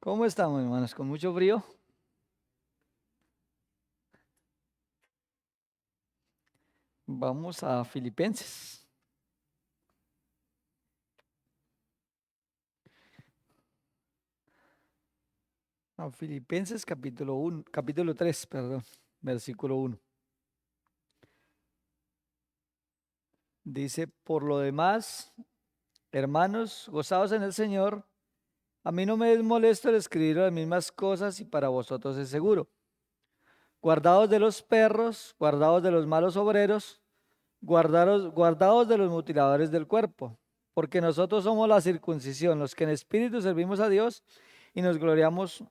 ¿Cómo estamos, hermanos? ¿Con mucho frío? Vamos a Filipenses. A Filipenses capítulo 1, capítulo 3, perdón, versículo 1. Dice, por lo demás, hermanos, gozaos en el Señor. A mí no me es molesto el escribir las mismas cosas y para vosotros es seguro. Guardaos de los perros, guardaos de los malos obreros, guardaos de los mutiladores del cuerpo, porque nosotros somos la circuncisión, los que en espíritu servimos a Dios y nos gloriamos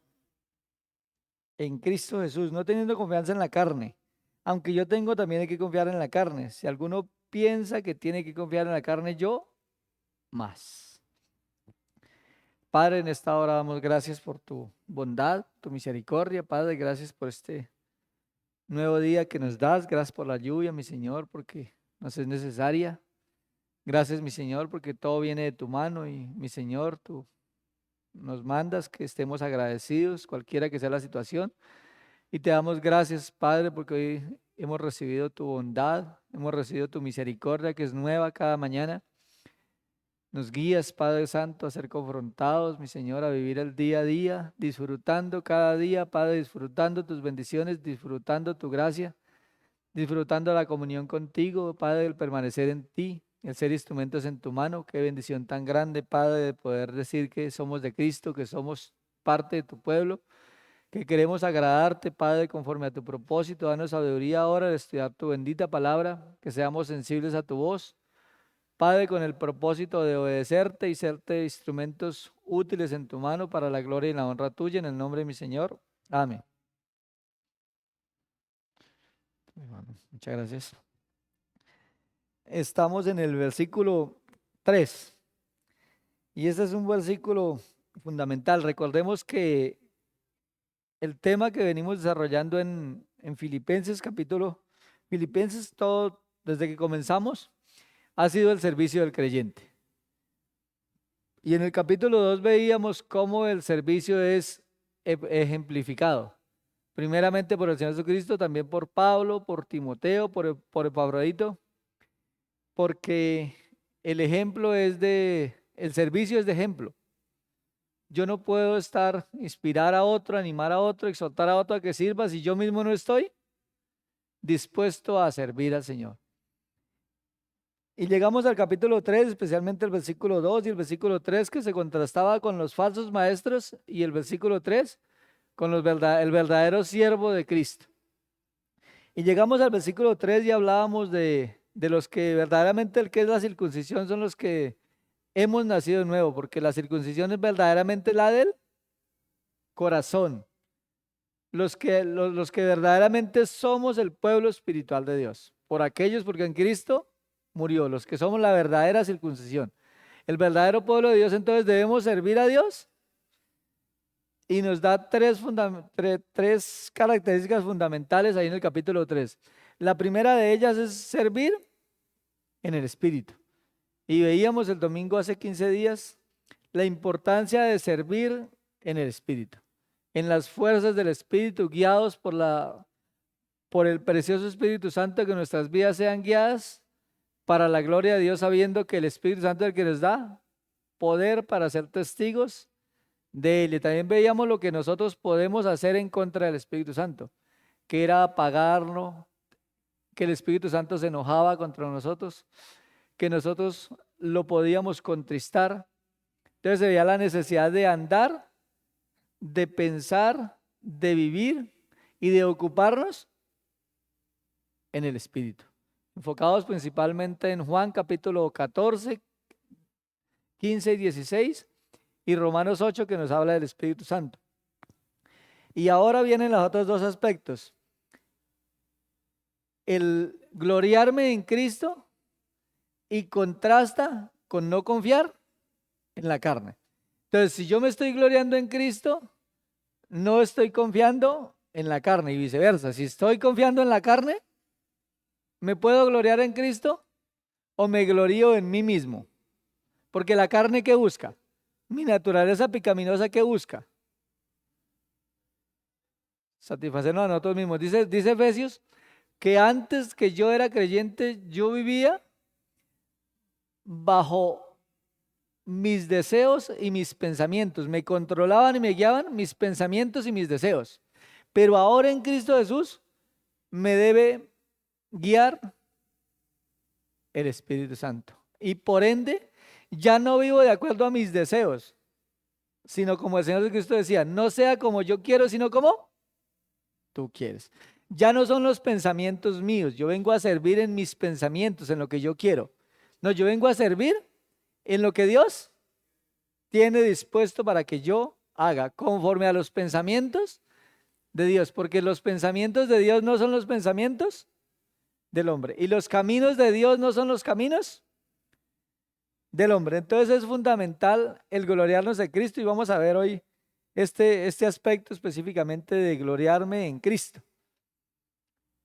en Cristo Jesús, no teniendo confianza en la carne, aunque yo tengo también hay que confiar en la carne. Si alguno piensa que tiene que confiar en la carne, yo más. Padre, en esta hora damos gracias por tu bondad, tu misericordia. Padre, gracias por este nuevo día que nos das. Gracias por la lluvia, mi Señor, porque nos es necesaria. Gracias, mi Señor, porque todo viene de tu mano y, mi Señor, tú nos mandas que estemos agradecidos, cualquiera que sea la situación. Y te damos gracias, Padre, porque hoy hemos recibido tu bondad, hemos recibido tu misericordia que es nueva cada mañana. Nos guías, Padre Santo, a ser confrontados, mi Señor, a vivir el día a día, disfrutando cada día, Padre, disfrutando tus bendiciones, disfrutando tu gracia, disfrutando la comunión contigo, Padre, el permanecer en ti, el ser instrumentos en tu mano. Qué bendición tan grande, Padre, de poder decir que somos de Cristo, que somos parte de tu pueblo, que queremos agradarte, Padre, conforme a tu propósito. Danos sabiduría ahora de estudiar tu bendita palabra, que seamos sensibles a tu voz, Padre, con el propósito de obedecerte y serte instrumentos útiles en tu mano para la gloria y la honra tuya, en el nombre de mi Señor. Amén. Hermano, muchas gracias. Estamos en el versículo 3 y este es un versículo fundamental. Recordemos que el tema que venimos desarrollando en Filipenses, todo desde que comenzamos, ha sido el servicio del creyente. Y en el capítulo 2 veíamos cómo el servicio es ejemplificado. Primeramente por el Señor Jesucristo, también por Pablo, por Timoteo, por Epafrodito, porque el servicio es de ejemplo. Yo no puedo inspirar a otro, animar a otro, exhortar a otro a que sirva si yo mismo no estoy dispuesto a servir al Señor. Y llegamos al capítulo 3, especialmente el versículo 2 y el versículo 3, que se contrastaba con los falsos maestros, y el versículo 3 con el verdadero siervo de Cristo. Y llegamos al versículo 3 y hablábamos de los que verdaderamente el que es la circuncisión son los que hemos nacido de nuevo, porque la circuncisión es verdaderamente la del corazón. Los que verdaderamente somos el pueblo espiritual de Dios. Por aquellos, porque en Cristo murió, los que somos la verdadera circuncisión. El verdadero pueblo de Dios, entonces debemos servir a Dios. Y nos da tres características fundamentales ahí en el capítulo 3. La primera de ellas es servir en el Espíritu. Y veíamos el domingo hace 15 días la importancia de servir en el Espíritu, en las fuerzas del Espíritu, guiados por el precioso Espíritu Santo, que nuestras vidas sean guiadas para la gloria de Dios, sabiendo que el Espíritu Santo es el que nos da poder para ser testigos de Él. Y también veíamos lo que nosotros podemos hacer en contra del Espíritu Santo, que era apagarlo, que el Espíritu Santo se enojaba contra nosotros, que nosotros lo podíamos contristar. Entonces se veía la necesidad de andar, de pensar, de vivir y de ocuparnos en el Espíritu, enfocados principalmente en Juan capítulo 14, 15 y 16 y Romanos 8, que nos habla del Espíritu Santo. Y ahora vienen los otros dos aspectos: el gloriarme en Cristo, y contrasta con no confiar en la carne. Entonces, si yo me estoy gloriando en Cristo, no estoy confiando en la carne, y viceversa. Si estoy confiando en la carne, ¿me puedo gloriar en Cristo o me glorío en mí mismo? Porque la carne, ¿qué busca? Mi naturaleza pecaminosa, ¿qué busca? satisfacernos a nosotros mismos. Dice Efesios que antes que yo era creyente, yo vivía bajo mis deseos y mis pensamientos. Me controlaban y me guiaban mis pensamientos y mis deseos. Pero ahora en Cristo Jesús me debe guiar el Espíritu Santo. Y por ende, ya no vivo de acuerdo a mis deseos, sino como el Señor Jesucristo decía, no sea como yo quiero, sino como tú quieres. Ya no son los pensamientos míos, yo vengo a servir en mis pensamientos, en lo que yo quiero. No, yo vengo a servir en lo que Dios tiene dispuesto para que yo haga, conforme a los pensamientos de Dios, porque los pensamientos de Dios no son los pensamientos del hombre, y los caminos de Dios no son los caminos del hombre. Entonces es fundamental el gloriarnos de Cristo, y vamos a ver hoy este aspecto específicamente de gloriarme en Cristo.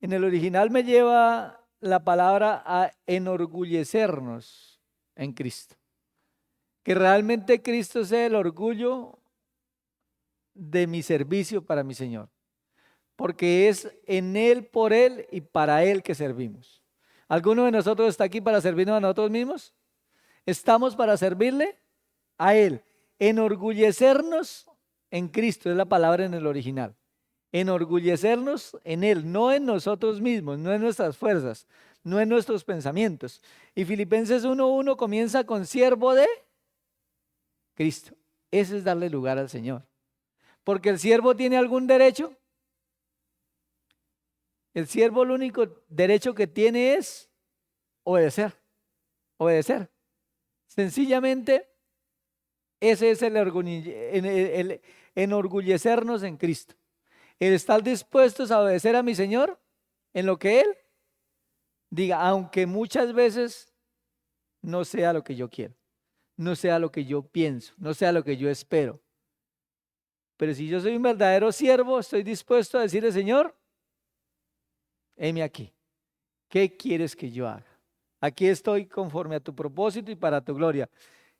En el original me lleva la palabra a enorgullecernos en Cristo, que realmente Cristo sea el orgullo de mi servicio para mi Señor, porque es en Él, por Él y para Él que servimos. ¿Alguno de nosotros está aquí para servirnos a nosotros mismos? Estamos para servirle a Él. Enorgullecernos en Cristo es la palabra en el original. Enorgullecernos en Él, no en nosotros mismos, no en nuestras fuerzas, no en nuestros pensamientos. Y Filipenses 1:1 comienza con siervo de Cristo. Ese es darle lugar al Señor. Porque el siervo tiene algún derecho. El siervo, el único derecho que tiene es obedecer. Obedecer. Sencillamente, ese es el enorgullecernos en Cristo. El estar dispuestos a obedecer a mi Señor en lo que Él diga, aunque muchas veces no sea lo que yo quiero, no sea lo que yo pienso, no sea lo que yo espero. Pero si yo soy un verdadero siervo, estoy dispuesto a decirle, Señor, heme aquí, ¿qué quieres que yo haga? Aquí estoy conforme a tu propósito y para tu gloria.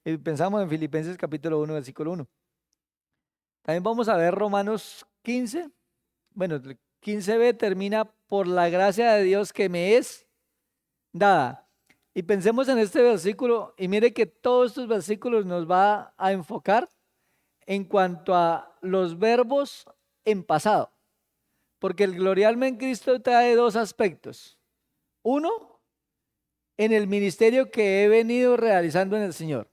Y pensamos en Filipenses capítulo 1, versículo 1. También vamos a ver Romanos 15. Bueno, el 15b termina por la gracia de Dios que me es dada. Y pensemos en este versículo y mire que todos estos versículos nos va a enfocar en cuanto a los verbos en pasado. Porque el gloriarme en Cristo trae dos aspectos. Uno, en el ministerio que he venido realizando en el Señor.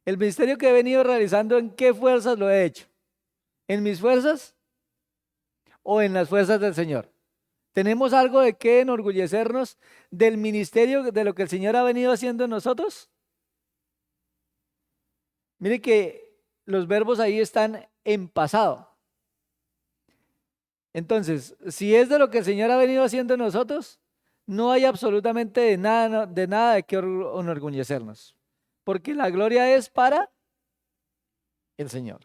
El ministerio que he venido realizando, ¿en qué fuerzas lo he hecho? ¿En mis fuerzas o en las fuerzas del Señor? ¿Tenemos algo de qué enorgullecernos del ministerio, de lo que el Señor ha venido haciendo en nosotros? Mire que los verbos ahí están en pasado. Entonces, si es de lo que el Señor ha venido haciendo en nosotros, no hay absolutamente de nada de qué enorgullecernos, porque la gloria es para el Señor.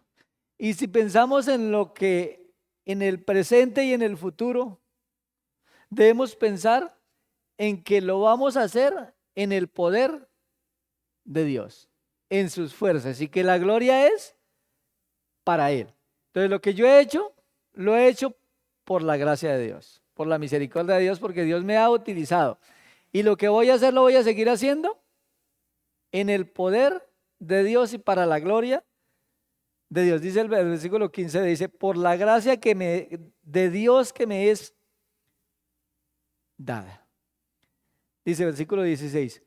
Y si pensamos en lo que en el presente y en el futuro, debemos pensar en que lo vamos a hacer en el poder de Dios, en sus fuerzas, y que la gloria es para Él. Entonces, lo que yo he hecho, lo he hecho por la gracia de Dios, por la misericordia de Dios, porque Dios me ha utilizado. Y lo que voy a hacer, lo voy a seguir haciendo en el poder de Dios y para la gloria de Dios. Dice el versículo 15, dice, por la gracia de Dios que me es dada. Dice el versículo 16,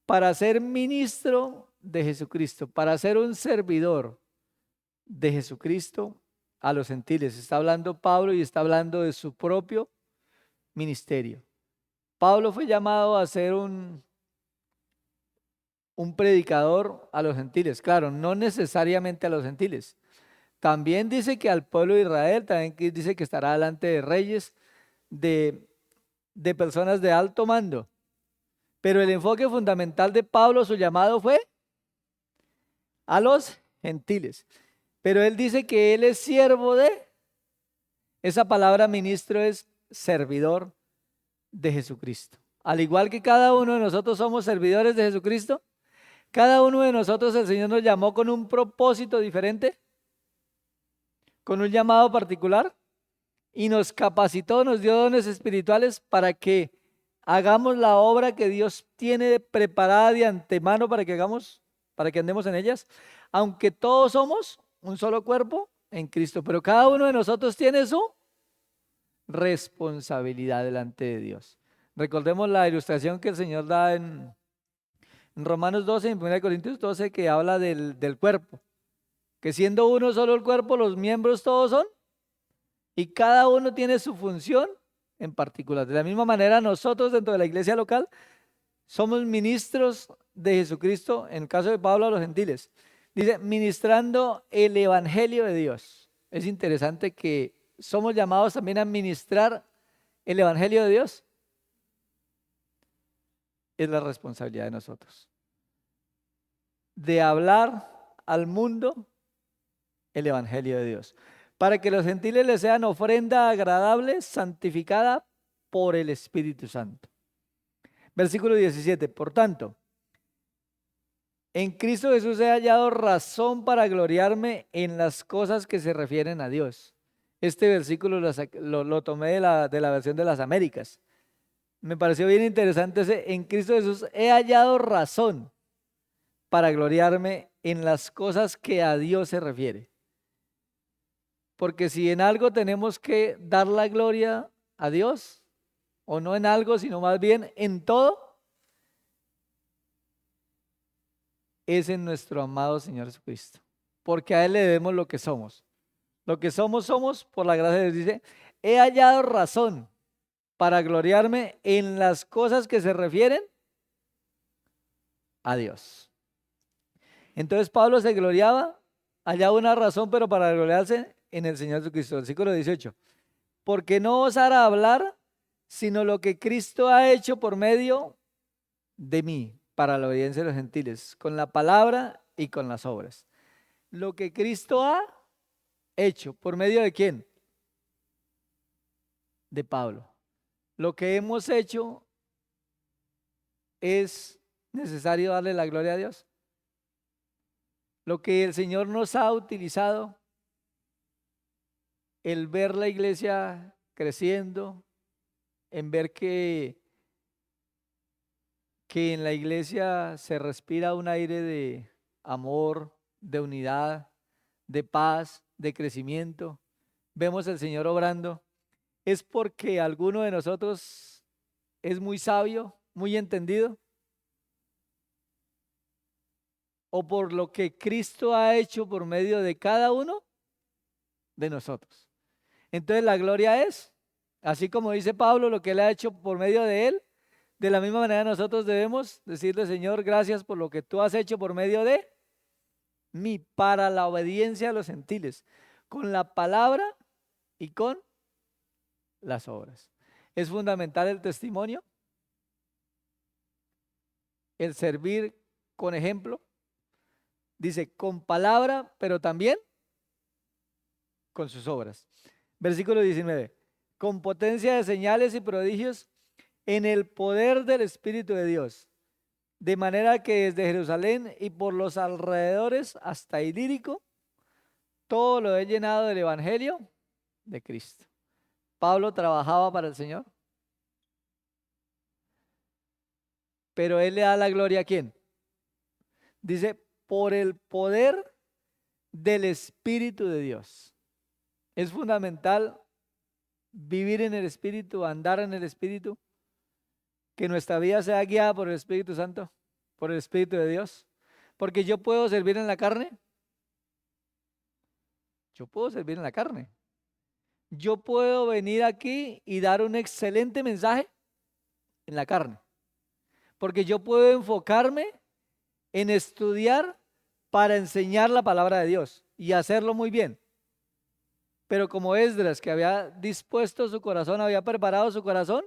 para ser ministro de Jesucristo, para ser un servidor de Jesucristo a los gentiles. Está hablando Pablo y está hablando de su propio ministerio. Pablo fue llamado a ser un predicador a los gentiles. Claro, no necesariamente a los gentiles. También dice que al pueblo de Israel, también dice que estará delante de reyes, de personas de alto mando. Pero el enfoque fundamental de Pablo, su llamado fue a los gentiles. Pero él dice que él es siervo de, esa palabra ministro es servidor de Jesucristo. Al igual que cada uno de nosotros somos servidores de Jesucristo, cada uno de nosotros el Señor nos llamó con un propósito diferente, con un llamado particular y nos capacitó, nos dio dones espirituales para que hagamos la obra que Dios tiene preparada de antemano para que hagamos, para que andemos en ellas, aunque todos somos un solo cuerpo en Cristo, pero cada uno de nosotros tiene su responsabilidad delante de Dios. Recordemos la ilustración que el Señor da en Romanos 12, en 1 Corintios 12, que habla del cuerpo, que siendo uno solo el cuerpo, los miembros todos son, y cada uno tiene su función en particular. De la misma manera, nosotros dentro de la iglesia local somos ministros de Jesucristo, en el caso de Pablo a los gentiles. Dice, ministrando el evangelio de Dios. Es interesante que somos llamados también a ministrar el evangelio de Dios. Es la responsabilidad de nosotros, de hablar al mundo el evangelio de Dios, para que los gentiles les sean ofrenda agradable, santificada por el Espíritu Santo. Versículo 17, por tanto, en Cristo Jesús he hallado razón para gloriarme en las cosas que se refieren a Dios. Este versículo lo tomé de la versión de las Américas. Me pareció bien interesante ese, en Cristo Jesús he hallado razón para gloriarme en las cosas que a Dios se refiere. Porque si en algo tenemos que dar la gloria a Dios, o no en algo, sino más bien en todo, es en nuestro amado Señor Jesucristo. Porque a Él le debemos lo que somos. Lo que somos, somos por la gracia de Dios. Dice, he hallado razón para gloriarme en las cosas que se refieren a Dios. Entonces Pablo se gloriaba, hallaba una razón, pero para gloriarse en el Señor Jesucristo. Versículo 18. Porque no osara hablar sino lo que Cristo ha hecho por medio de mí, para la obediencia de los gentiles, con la palabra y con las obras. Lo que Cristo ha hecho, ¿por medio de quién? De Pablo. Lo que hemos hecho es necesario darle la gloria a Dios. Lo que el Señor nos ha utilizado, el ver la iglesia creciendo, en ver que en la iglesia se respira un aire de amor, de unidad, de paz, de crecimiento. Vemos al Señor obrando. ¿Es porque alguno de nosotros es muy sabio, muy entendido? ¿O por lo que Cristo ha hecho por medio de cada uno de nosotros? Entonces la gloria es, así como dice Pablo, lo que Él ha hecho por medio de Él. De la misma manera nosotros debemos decirle, Señor, gracias por lo que tú has hecho por medio de mí, para la obediencia a los gentiles, con la palabra y con las obras. Es fundamental el testimonio, el servir con ejemplo. Dice, con palabra, pero también con sus obras. Versículo 19, con potencia de señales y prodigios en el poder del Espíritu de Dios, de manera que desde Jerusalén y por los alrededores hasta Ilírico, todo lo he llenado del Evangelio de Cristo. Pablo trabajaba para el Señor, pero Él le da la gloria ¿a quién? Dice, por el poder del Espíritu de Dios. Es fundamental vivir en el Espíritu, andar en el Espíritu, que nuestra vida sea guiada por el Espíritu Santo, por el Espíritu de Dios. Porque yo puedo servir en la carne. Yo puedo servir en la carne. Yo puedo venir aquí y dar un excelente mensaje en la carne. Porque yo puedo enfocarme en estudiar para enseñar la palabra de Dios y hacerlo muy bien. Pero como Esdras, que había dispuesto su corazón, había preparado su corazón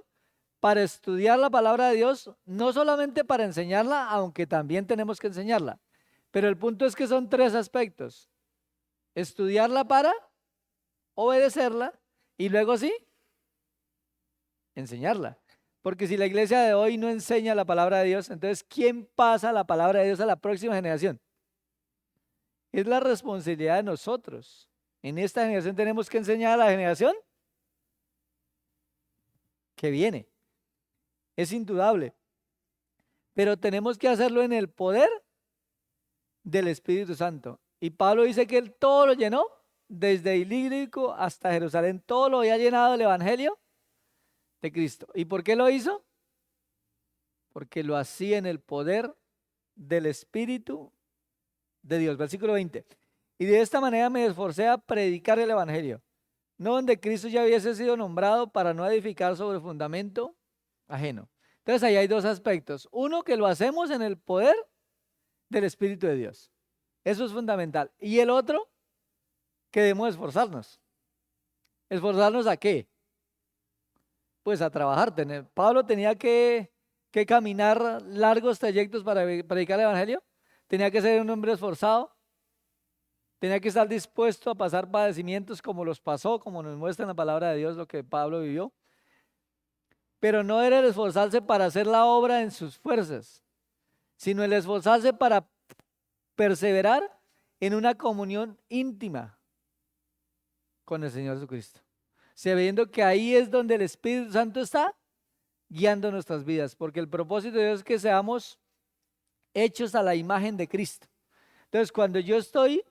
para estudiar la palabra de Dios, no solamente para enseñarla, aunque también tenemos que enseñarla. Pero el punto es que son tres aspectos. Estudiarla para obedecerla y luego sí, enseñarla. Porque si la iglesia de hoy no enseña la palabra de Dios, entonces ¿quién pasa la palabra de Dios a la próxima generación? Es la responsabilidad de nosotros En esta generación tenemos que enseñar a la generación que viene. Es indudable. Pero tenemos que hacerlo en el poder del Espíritu Santo. Y Pablo dice que él todo lo llenó, desde Ilírico hasta Jerusalén, todo lo había llenado el Evangelio de Cristo. ¿Y por qué lo hizo? Porque lo hacía en el poder del Espíritu de Dios. Versículo 20. Y de esta manera me esforcé a predicar el Evangelio, no donde Cristo ya hubiese sido nombrado, para no edificar sobre fundamento ajeno. Entonces ahí hay dos aspectos. Uno, que lo hacemos en el poder del Espíritu de Dios. Eso es fundamental. Y el otro, que debemos esforzarnos. ¿Esforzarnos a qué? Pues a trabajar. Pablo tenía que caminar largos trayectos para predicar el Evangelio. Tenía que ser un hombre esforzado. Tenía que estar dispuesto a pasar padecimientos como los pasó, como nos muestra en la palabra de Dios lo que Pablo vivió. Pero no era el esforzarse para hacer la obra en sus fuerzas, sino el esforzarse para perseverar en una comunión íntima con el Señor Jesucristo, sabiendo que ahí es donde el Espíritu Santo está guiando nuestras vidas, porque el propósito de Dios es que seamos hechos a la imagen de Cristo. Entonces, cuando yo estoy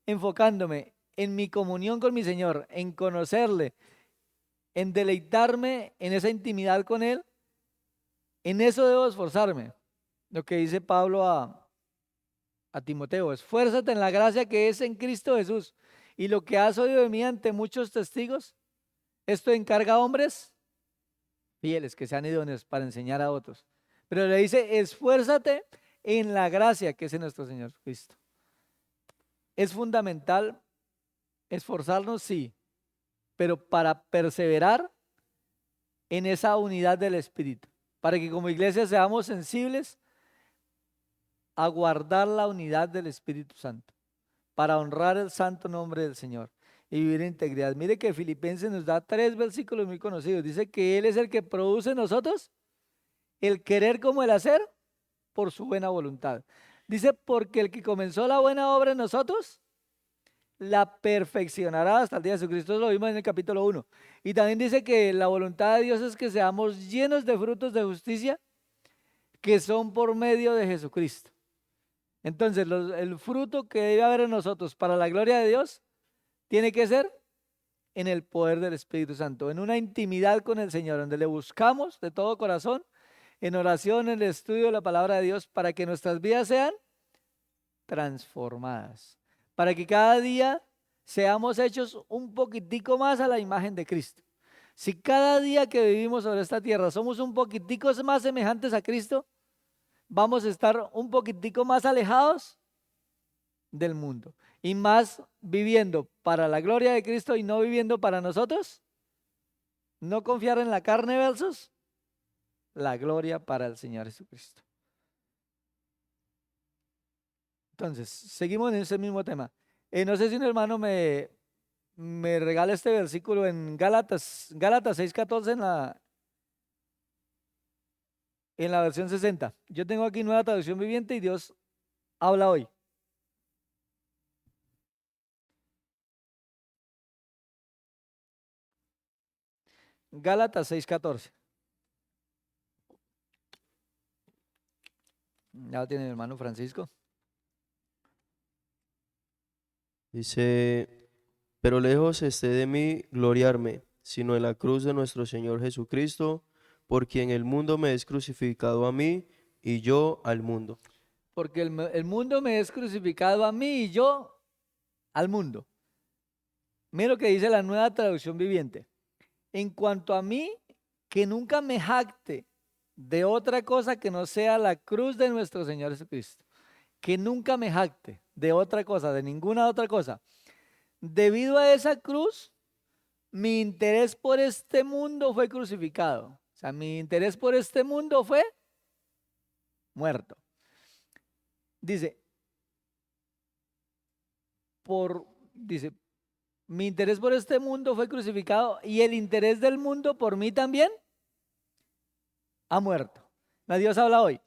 enfocándome en mi comunión con mi Señor, en conocerle, en deleitarme en esa intimidad con Él, en eso debo esforzarme. Lo que dice Pablo a Timoteo: esfuérzate en la gracia que es en Cristo Jesús. Y lo que has oído de mí ante muchos testigos, esto encarga a hombres fieles que sean idóneos para enseñar a otros. Pero le dice: esfuérzate en la gracia que es en nuestro Señor Cristo. Es fundamental esforzarnos, sí, pero para perseverar en esa unidad del Espíritu, para que como iglesia seamos sensibles a guardar la unidad del Espíritu Santo, para honrar el santo nombre del Señor y vivir en integridad. Mire que Filipenses nos da 3 versículos muy conocidos. Dice que Él es el que produce en nosotros el querer como el hacer por su buena voluntad. Dice: porque el que comenzó la buena obra en nosotros la perfeccionará hasta el día de Jesucristo. Eso lo vimos en el capítulo 1. Y también dice que la voluntad de Dios es que seamos llenos de frutos de justicia que son por medio de Jesucristo. Entonces, el fruto que debe haber en nosotros para la gloria de Dios tiene que ser en el poder del Espíritu Santo, en una intimidad con el Señor, donde le buscamos de todo corazón, en oración, en el estudio de la palabra de Dios, para que nuestras vidas sean transformadas, para que cada día seamos hechos un poquitico más a la imagen de Cristo. Si cada día que vivimos sobre esta tierra somos un poquitico más semejantes a Cristo, vamos a estar un poquitico más alejados del mundo y más viviendo para la gloria de Cristo y no viviendo para nosotros. No confiar en la carne versus la gloria para el Señor Jesucristo. Entonces, seguimos en ese mismo tema. No sé si un hermano me regala este versículo en Gálatas 6:14 en la versión 60. Yo tengo aquí Nueva Traducción Viviente y Dios habla hoy. Gálatas 6:14. Ya lo tiene mi hermano Francisco. Dice, pero lejos esté de mí gloriarme, sino en la cruz de nuestro Señor Jesucristo, por quien el mundo me es crucificado a mí y yo al mundo. Porque el mundo me es crucificado a mí y yo al mundo. Mira lo que dice la Nueva Traducción Viviente. En cuanto a mí, que nunca me jacte de otra cosa que no sea la cruz de nuestro Señor Jesucristo. Que nunca me jacte de otra cosa, de ninguna otra cosa. Debido a esa cruz, mi interés por este mundo fue crucificado. O sea, mi interés por este mundo fue muerto. Dice, dice, mi interés por este mundo fue crucificado y el interés del mundo por mí también ha muerto. Dios habla hoy.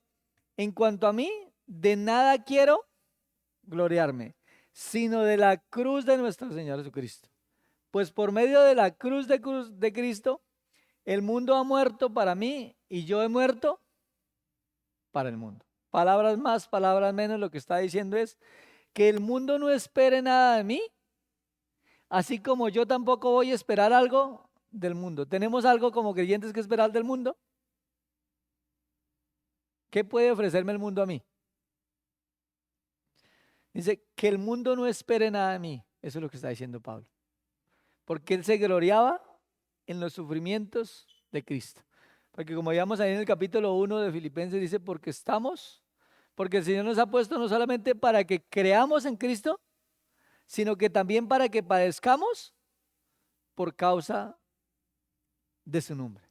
En cuanto a mí, de nada quiero gloriarme, sino de la cruz de nuestro Señor Jesucristo. Pues por medio de la cruz de Cristo, el mundo ha muerto para mí y yo he muerto para el mundo. Palabras más, palabras menos, lo que está diciendo es que el mundo no espere nada de mí, así como yo tampoco voy a esperar algo del mundo. ¿Tenemos algo como creyentes que esperar del mundo? ¿Qué puede ofrecerme el mundo a mí? Dice que el mundo no espere nada de mí. Eso es lo que está diciendo Pablo. Porque él se gloriaba en los sufrimientos de Cristo. Porque como veíamos ahí en el capítulo 1 de Filipenses, dice, porque el Señor nos ha puesto no solamente para que creamos en Cristo, sino que también para que padezcamos por causa de su nombre.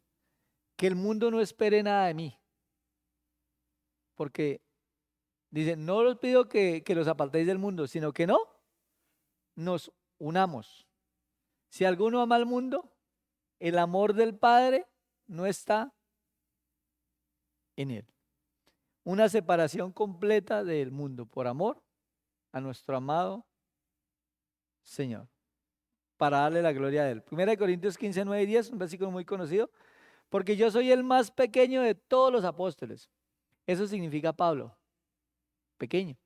Que el mundo no espere nada de mí. Porque dice, no os pido que los apartéis del mundo, sino que no nos unamos. Si alguno ama al mundo, el amor del Padre no está en él. Una separación completa del mundo por amor a nuestro amado Señor, para darle la gloria a él. 1 Corintios 15, 9 y 10, un versículo muy conocido. Porque yo soy el más pequeño de todos los apóstoles. Eso significa Pablo, pequeño.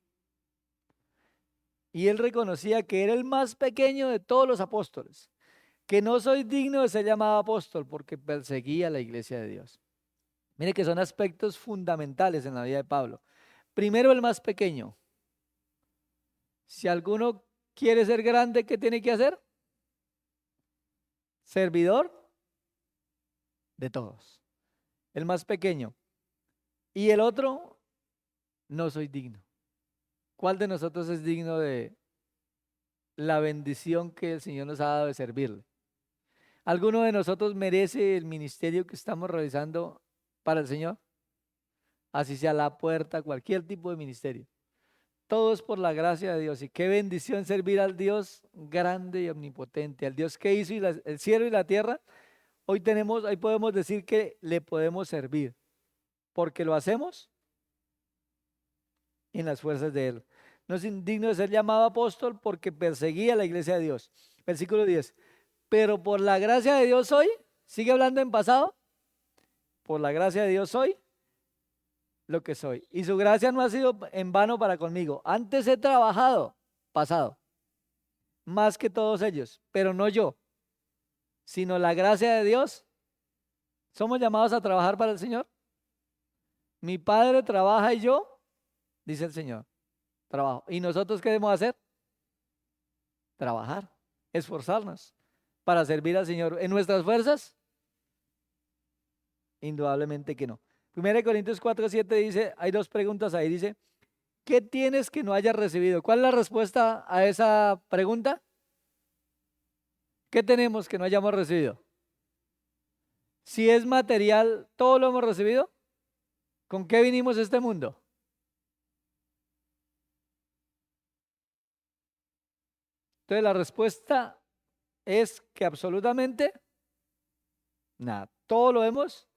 Y él reconocía que era el más pequeño de todos los apóstoles, que no soy digno de ser llamado apóstol porque perseguía la iglesia de Dios. Mire que son aspectos fundamentales en la vida de Pablo. Primero, el más pequeño. Si alguno quiere ser grande, ¿qué tiene que hacer? Servidor de todos. El más pequeño. Y el otro, no soy digno. ¿Cuál de nosotros es digno de la bendición que el Señor nos ha dado de servirle? ¿Alguno de nosotros merece el ministerio que estamos realizando para el Señor? Así sea la puerta, cualquier tipo de ministerio. Todo es por la gracia de Dios. Y qué bendición servir al Dios grande y omnipotente, al Dios que hizo el cielo y la tierra. Hoy podemos decir que le podemos servir, porque lo hacemos en las fuerzas de Él. No es indigno de ser llamado apóstol porque perseguía la iglesia de Dios. Versículo 10. Pero por la gracia de Dios hoy, sigue hablando en pasado, por la gracia de Dios soy lo que soy. Y su gracia no ha sido en vano para conmigo. Antes he trabajado, pasado, más que todos ellos, pero no yo, sino la gracia de Dios. ¿Somos llamados a trabajar para el Señor? Mi Padre trabaja y yo, dice el Señor, trabajo. ¿Y nosotros qué debemos hacer? Trabajar, esforzarnos para servir al Señor. ¿En nuestras fuerzas? Indudablemente que no. 1 Corintios 4, 7 dice, hay dos preguntas ahí, dice, ¿qué tienes que no hayas recibido? ¿Cuál es la respuesta a esa pregunta? ¿Qué tenemos que no hayamos recibido? Si es material, ¿todo lo hemos recibido? ¿Con qué vinimos a este mundo? Entonces la respuesta es que absolutamente nada, todo lo hemos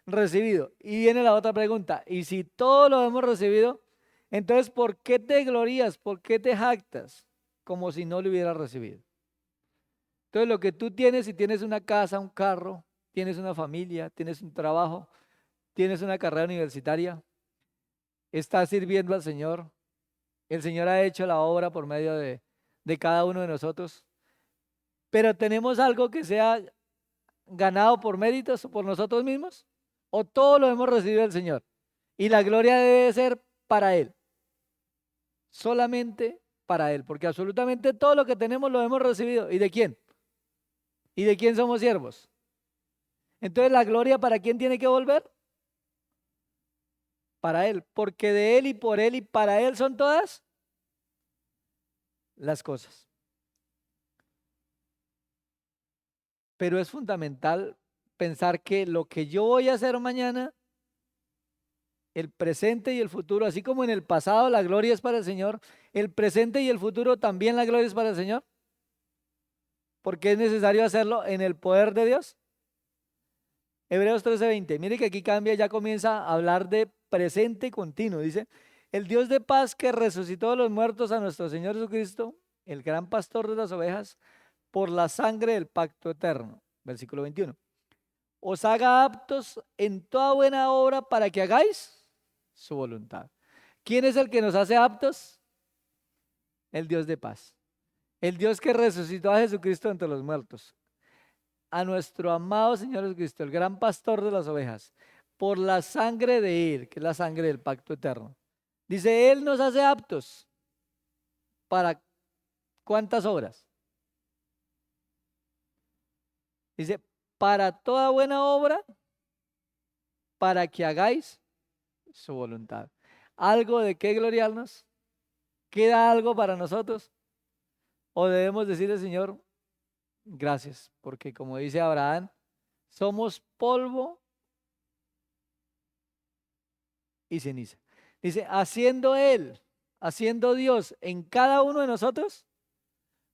recibido. Y viene la otra pregunta, y si todo lo hemos recibido, entonces ¿por qué te glorías? ¿Por qué te jactas? Como si no lo hubieras recibido. Entonces lo que tú tienes, si tienes una casa, un carro, tienes una familia, tienes un trabajo, tienes una carrera universitaria, estás sirviendo al Señor, el Señor ha hecho la obra por medio de cada uno de nosotros, pero tenemos algo que sea ganado por méritos o por nosotros mismos, o todo lo hemos recibido del Señor y la gloria debe ser para Él, solamente para Él, porque absolutamente todo lo que tenemos lo hemos recibido. ¿Y de quién? ¿Y de quién somos siervos? Entonces la gloria, ¿para quién tiene que volver? Para Él, porque de Él y por Él y para Él son todas las cosas. Pero es fundamental pensar que lo que yo voy a hacer mañana, el presente y el futuro, así como en el pasado la gloria es para el Señor, el presente y el futuro también la gloria es para el Señor, porque es necesario hacerlo en el poder de Dios. Hebreos 13:20, mire que aquí cambia, ya comienza a hablar de presente continuo, dice, El Dios de paz que resucitó de los muertos a nuestro Señor Jesucristo, el gran pastor de las ovejas, por la sangre del pacto eterno. Versículo 21. Os haga aptos en toda buena obra para que hagáis su voluntad. ¿Quién es el que nos hace aptos? El Dios de paz. El Dios que resucitó a Jesucristo entre los muertos. A nuestro amado Señor Jesucristo, el gran pastor de las ovejas, por la sangre de Él, que es la sangre del pacto eterno. Dice, Él nos hace aptos para ¿cuántas obras? Dice, para toda buena obra, para que hagáis su voluntad. ¿Algo de qué gloriarnos? ¿Queda algo para nosotros? ¿O debemos decirle, Señor, gracias? Porque como dice Abraham, somos polvo y ceniza. Dice, haciendo Él, haciendo Dios en cada uno de nosotros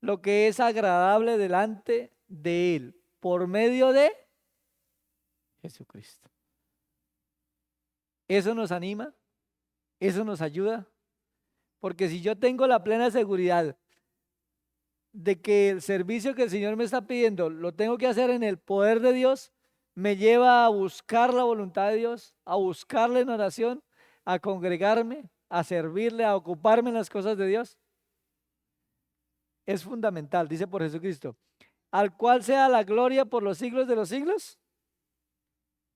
lo que es agradable delante de Él, por medio de Jesucristo. Eso nos anima, eso nos ayuda, porque si yo tengo la plena seguridad de que el servicio que el Señor me está pidiendo lo tengo que hacer en el poder de Dios, me lleva a buscar la voluntad de Dios, a buscarle en oración, a congregarme, a servirle, a ocuparme en las cosas de Dios. Es fundamental, dice por Jesucristo, al cual sea la gloria por los siglos de los siglos.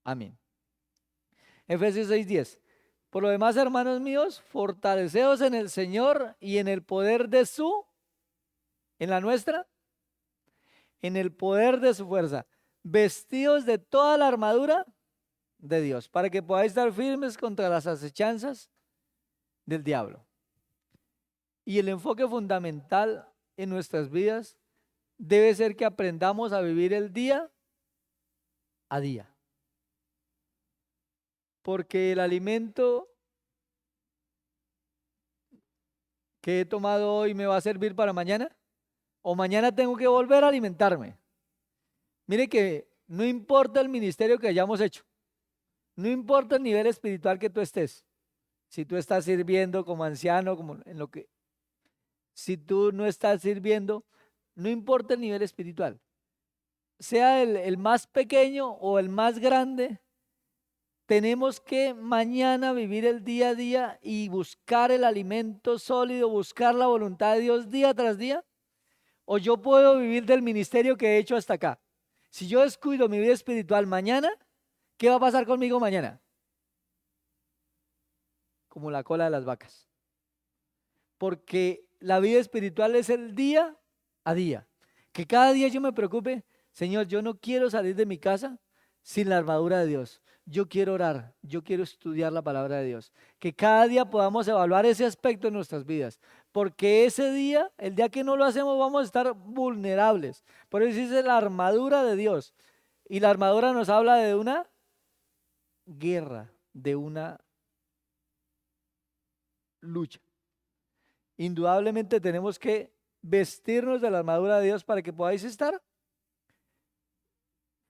Amén. Efesios 6:10. Por lo demás, hermanos míos, fortaleceos en el Señor y en el poder de su, en la nuestra, en el poder de su fuerza, vestidos de toda la armadura de Dios, para que podáis estar firmes contra las acechanzas del diablo. Y el enfoque fundamental en nuestras vidas debe ser que aprendamos a vivir el día a día. Porque el alimento que he tomado hoy me va a servir para mañana, o mañana tengo que volver a alimentarme. Mire que no importa el ministerio que hayamos hecho, no importa el nivel espiritual que tú estés, si tú estás sirviendo como anciano, como en lo que, si tú no estás sirviendo, no importa el nivel espiritual, sea el más pequeño o el más grande, tenemos que mañana vivir el día a día y buscar el alimento sólido, buscar la voluntad de Dios día tras día. O yo puedo vivir del ministerio que he hecho hasta acá. Si yo descuido mi vida espiritual mañana, ¿qué va a pasar conmigo mañana? Como la cola de las vacas. Porque la vida espiritual es el día a día. Que cada día yo me preocupe, Señor, yo no quiero salir de mi casa sin la armadura de Dios. Yo quiero orar, yo quiero estudiar la palabra de Dios. Que cada día podamos evaluar ese aspecto en nuestras vidas. Porque ese día, el día que no lo hacemos, vamos a estar vulnerables. Por eso dice la armadura de Dios. Y la armadura nos habla de una guerra, de una lucha. Indudablemente tenemos que vestirnos de la armadura de Dios para que podáis estar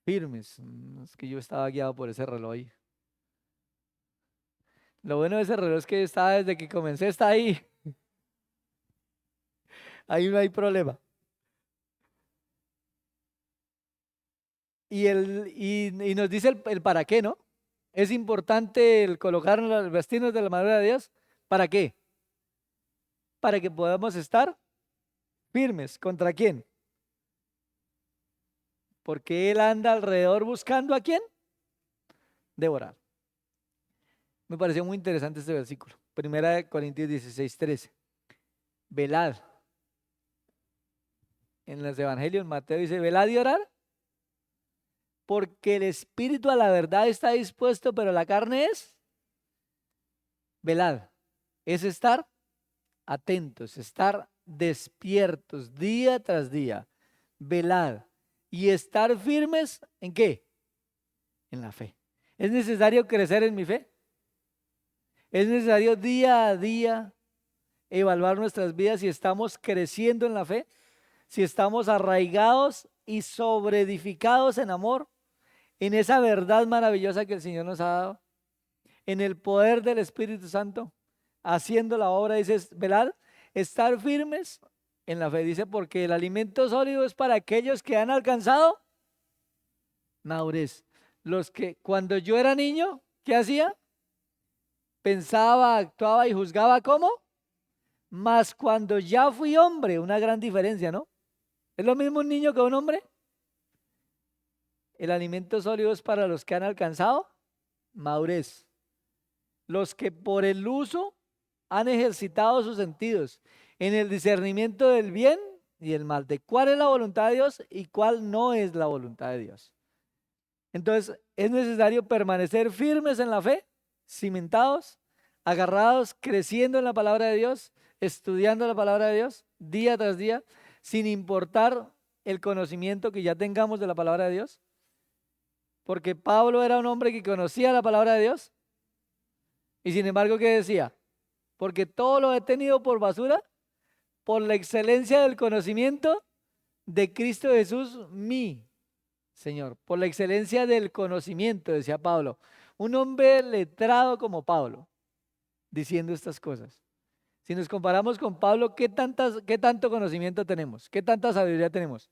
firmes. Es que yo estaba guiado por ese reloj ahí. Lo bueno de ese reloj es que está desde que comencé, está ahí. Ahí no hay problema. Y nos dice el para qué, ¿no? Es importante el colocarnos los vestirnos de la armadura de Dios. ¿Para qué? Para que podamos estar firmes. ¿Contra quién? Porque Él anda alrededor buscando ¿a quién? Devorar. Me pareció muy interesante este versículo. Primera de Corintios 16:13. Velad. En los evangelios, Mateo dice, velad y orad, porque el espíritu a la verdad está dispuesto, pero la carne es velad. Es estar atentos, estar despiertos día tras día. Velad. Y estar firmes ¿en qué? En la fe. ¿Es necesario crecer en mi fe? Es necesario día a día evaluar nuestras vidas si estamos creciendo en la fe, si estamos arraigados y sobreedificados en amor, en esa verdad maravillosa que el Señor nos ha dado, en el poder del Espíritu Santo. haciendo la obra, dice, velad, estar firmes en la fe. Dice, porque el alimento sólido es para aquellos que han alcanzado madurez. Los que cuando yo era niño, ¿qué hacía? Pensaba, actuaba y juzgaba ¿cómo? Mas cuando ya fui hombre, una gran diferencia, ¿no? ¿Es lo mismo un niño que un hombre? El alimento sólido es para los que han alcanzado madurez. Los que por el uso han ejercitado sus sentidos en el discernimiento del bien y el mal, de cuál es la voluntad de Dios y cuál no es la voluntad de Dios. Entonces, es necesario permanecer firmes en la fe, cimentados, agarrados, creciendo en la palabra de Dios, estudiando la palabra de Dios día tras día, sin importar el conocimiento que ya tengamos de la palabra de Dios. Porque Pablo era un hombre que conocía la palabra de Dios y sin embargo, ¿qué decía? Porque todo lo he tenido por basura, por la excelencia del conocimiento de Cristo Jesús, mi Señor, por la excelencia del conocimiento, decía Pablo. Un hombre letrado como Pablo, diciendo estas cosas. Si nos comparamos con Pablo, ¿qué tanto conocimiento tenemos? ¿Qué tanta sabiduría tenemos?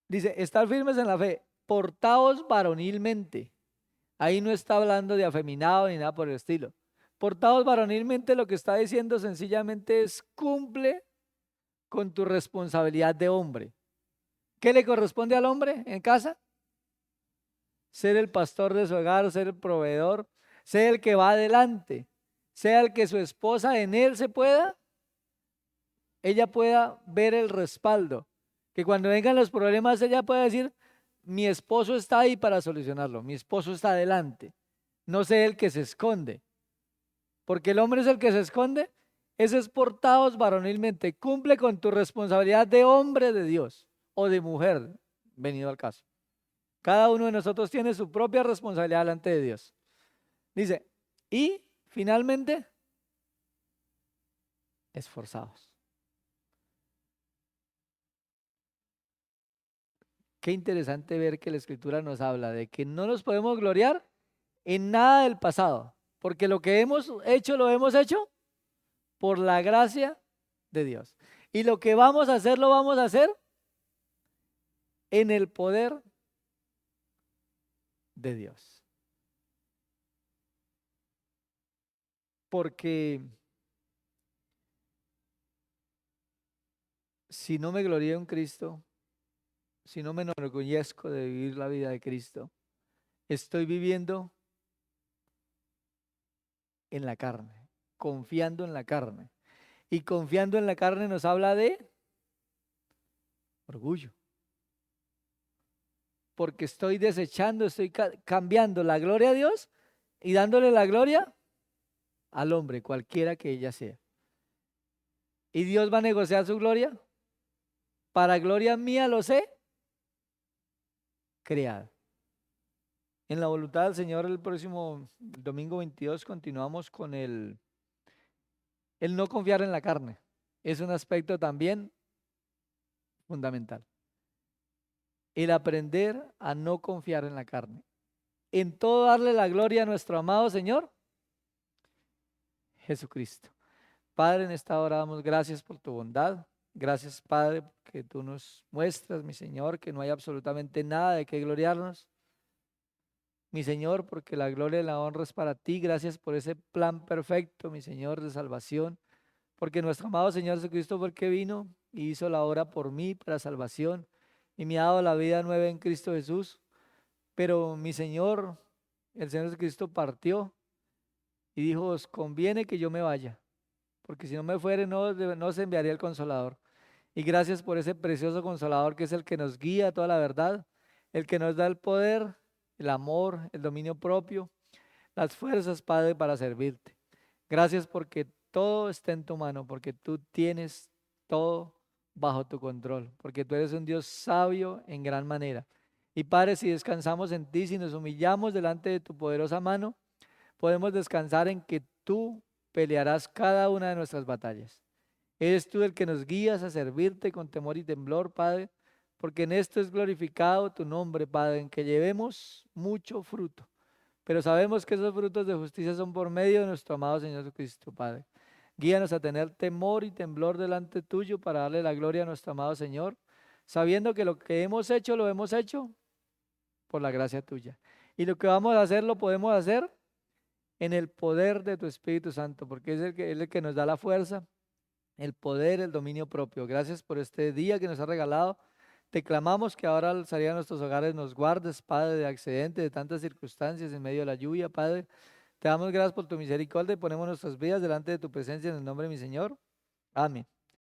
Dice, estar firmes en la fe, portaos varonilmente. Ahí no está hablando de afeminado ni nada por el estilo. Portaos varonilmente, lo que está diciendo sencillamente es cumple con tu responsabilidad de hombre. ¿Qué le corresponde al hombre en casa? Ser el pastor de su hogar, ser el proveedor, ser el que va adelante, sea el que su esposa en él ella pueda ver el respaldo, que cuando vengan los problemas ella pueda decir, mi esposo está ahí para solucionarlo, mi esposo está adelante, no sé el que se esconde, porque el hombre es el que se esconde. Ese es portaos varonilmente, cumple con tu responsabilidad de hombre de Dios o de mujer, venido al caso. Cada uno de nosotros tiene su propia responsabilidad delante de Dios. Dice, y finalmente, esforzados. Qué interesante ver que la Escritura nos habla de que no nos podemos gloriar en nada del pasado, porque lo que hemos hecho, lo hemos hecho por la gracia de Dios. Y lo que vamos a hacer, lo vamos a hacer en el poder de Dios. Porque si no me glorío en Cristo, si no me enorgullezco de vivir la vida de Cristo, estoy viviendo en la carne, confiando en la carne. Y confiando en la carne nos habla de orgullo. Porque estoy desechando, estoy cambiando la gloria a Dios y dándole la gloria al hombre, cualquiera que ella sea. Y Dios va a negociar su gloria. Para gloria mía los he creado. En la voluntad del Señor, el próximo domingo 22 continuamos con el no confiar en la carne. Es un aspecto también fundamental. El aprender a no confiar en la carne. En todo darle la gloria a nuestro amado Señor Jesucristo. Padre, en esta hora damos gracias por tu bondad. Gracias, Padre, que tú nos muestras, mi Señor, que no hay absolutamente nada de qué gloriarnos. Mi Señor, porque la gloria y la honra es para ti. Gracias por ese plan perfecto, mi Señor, de salvación. Porque nuestro amado Señor Jesucristo fue el que vino y hizo la obra por mí para salvación. Y me ha dado la vida nueva en Cristo Jesús. Pero mi Señor, el Señor Jesucristo partió y dijo, os conviene que yo me vaya, porque si no me fuere no os enviaría el Consolador. Y gracias por ese precioso Consolador que es el que nos guía a toda la verdad, el que nos da el poder, el amor, el dominio propio, las fuerzas, Padre, para servirte. Gracias porque todo está en tu mano, porque tú tienes todo bajo tu control, porque tú eres un Dios sabio en gran manera. Y Padre, si descansamos en ti, si nos humillamos delante de tu poderosa mano, podemos descansar en que tú pelearás cada una de nuestras batallas. Eres tú el que nos guías a servirte con temor y temblor, Padre, porque en esto es glorificado tu nombre, Padre, en que llevemos mucho fruto, pero sabemos que esos frutos de justicia son por medio de nuestro amado Señor Jesucristo, Padre. Guíanos a tener temor y temblor delante tuyo para darle la gloria a nuestro amado Señor, sabiendo que lo que hemos hecho lo hemos hecho por la gracia tuya. Y lo que vamos a hacer lo podemos hacer en el poder de tu Espíritu Santo, porque es el que nos da la fuerza, el poder, el dominio propio. Gracias por este día que nos has regalado. Te clamamos que ahora al salir a nuestros hogares nos guardes, Padre, de accidentes, de tantas circunstancias en medio de la lluvia, Padre. Te damos gracias por tu misericordia y ponemos nuestras vidas delante de tu presencia en el nombre de mi Señor. Amén.